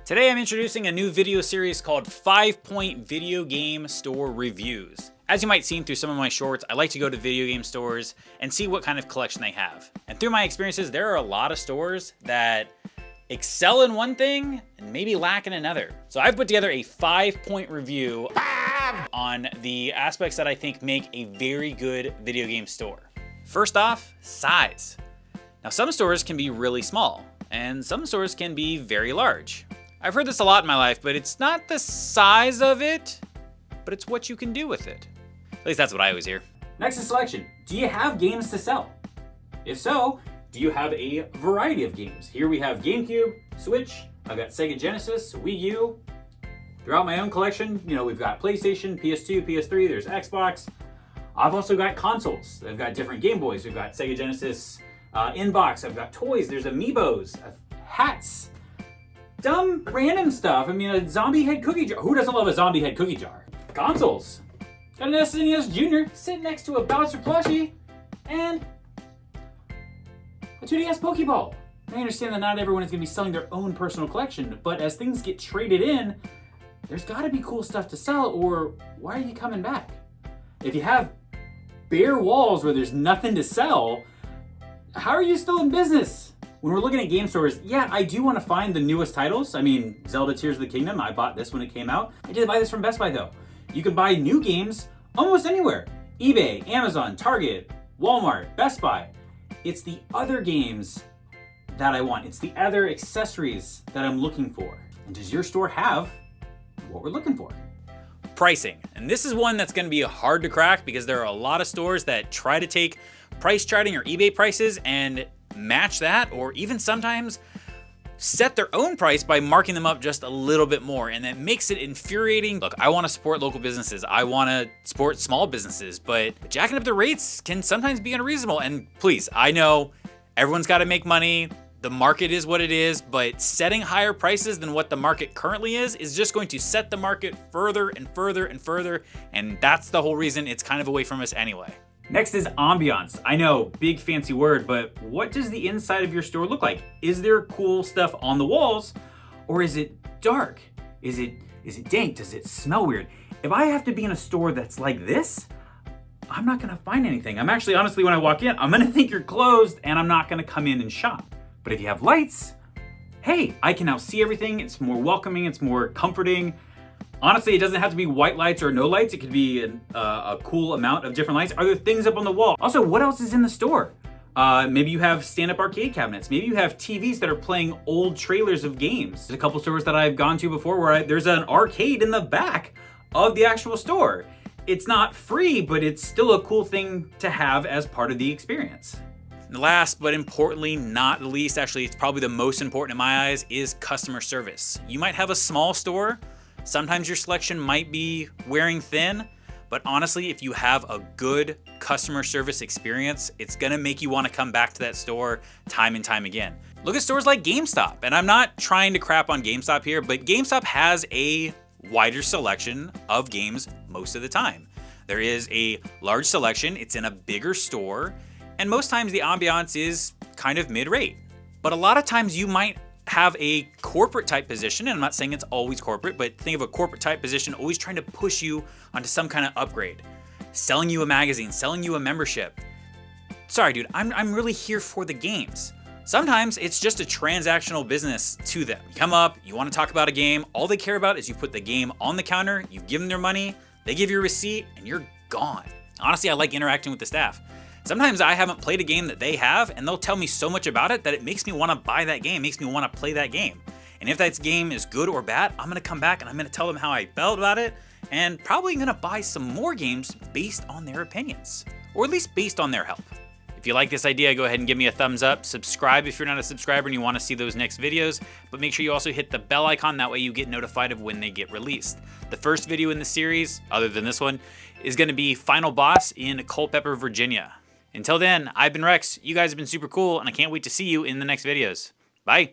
Today I'm introducing a new video series called 5-Point Video Game Store Reviews. As you might have seen through some of my shorts, I like to go to video game stores and see what kind of collection they have. And through my experiences, there are a lot of stores that excel in one thing and maybe lack in another. So I've put together a 5-point review on the aspects that I think make a very good video game store. First off, size. Now some stores can be really small and some stores can be very large. I've heard this a lot in my life, but it's not the size of it, but it's what you can do with it. At least that's what I always hear. Next is selection. Do you have games to sell? If so, do you have a variety of games? Here we have GameCube, Switch, I've got Sega Genesis, Wii U. Throughout my own collection, we've got PlayStation, PS2, PS3, there's Xbox. I've also got consoles. I've got different Game Boys. We've got Sega Genesis in-box. I've got toys. There's amiibos, hats, dumb random stuff. A zombie head cookie jar. Who doesn't love a zombie head cookie jar? Consoles. Got an SNES Junior sitting next to a Bowser plushie and a 2DS Pokeball. I understand that not everyone is going to be selling their own personal collection, but as things get traded in, there's got to be cool stuff to sell, or why are you coming back? If you have bare walls where there's nothing to sell, how are you still in business? When we're looking at game stores, yeah, I do want to find the newest titles. Zelda Tears of the Kingdom, I bought this when it came out. I did buy this from Best Buy though. You can buy new games almost anywhere. eBay, Amazon, Target, Walmart, Best Buy. It's the other games that I want. It's the other accessories that I'm looking for. And does your store have what we're looking for? Pricing. And this is one that's going to be hard to crack because there are a lot of stores that try to take price charting or eBay prices and match that, or even sometimes set their own price by marking them up just a little bit more, and that makes it infuriating. Look, I want to support local businesses. I want to support small businesses, but jacking up the rates can sometimes be unreasonable. And please, I know everyone's got to make money. The market is what it is, but setting higher prices than what the market currently is just going to set the market further and further and further, and that's the whole reason it's kind of away from us anyway. Next is ambiance. I know, big fancy word, but what does the inside of your store look like? Is there cool stuff on the walls, or is it dark? Is it dank? Does it smell weird? If I have to be in a store that's like this, I'm not gonna find anything. Honestly, when I walk in, I'm gonna think you're closed and I'm not gonna come in and shop. But if you have lights, hey, I can now see everything. It's more welcoming, it's more comforting. Honestly, it doesn't have to be white lights or no lights. It could be a cool amount of different lights. Are there things up on the wall? Also, what else is in the store? Maybe you have stand-up arcade cabinets. Maybe you have TVs that are playing old trailers of games. There's a couple stores that I've gone to before where there's an arcade in the back of the actual store. It's not free, but it's still a cool thing to have as part of the experience. And last, but importantly, not the least, actually, it's probably the most important in my eyes, is customer service. You might have a small store. Sometimes your selection might be wearing thin, but honestly, if you have a good customer service experience, it's gonna make you wanna come back to that store time and time again. Look at stores like GameStop, and I'm not trying to crap on GameStop here, but GameStop has a wider selection of games most of the time. There is a large selection, it's in a bigger store, and most times the ambiance is kind of mid-rate. But a lot of times you might have a corporate type position, and I'm not saying it's always corporate, but think of a corporate type position always trying to push you onto some kind of upgrade. Selling you a magazine, selling you a membership. Sorry dude, I'm really here for the games. Sometimes it's just a transactional business to them. You come up, you want to talk about a game, all they care about is you put the game on the counter, you give them their money, they give you a receipt, and you're gone. Honestly, I like interacting with the staff. Sometimes I haven't played a game that they have, and they'll tell me so much about it that it makes me want to buy that game, makes me want to play that game. And if that game is good or bad, I'm going to come back and I'm going to tell them how I felt about it, and probably going to buy some more games based on their opinions, or at least based on their help. If you like this idea, go ahead and give me a thumbs up. Subscribe if you're not a subscriber and you want to see those next videos, but make sure you also hit the bell icon. That way you get notified of when they get released. The first video in the series, other than this one, is going to be Final Boss in Culpeper, Virginia. Until then, I've been Rex, you guys have been super cool, and I can't wait to see you in the next videos. Bye!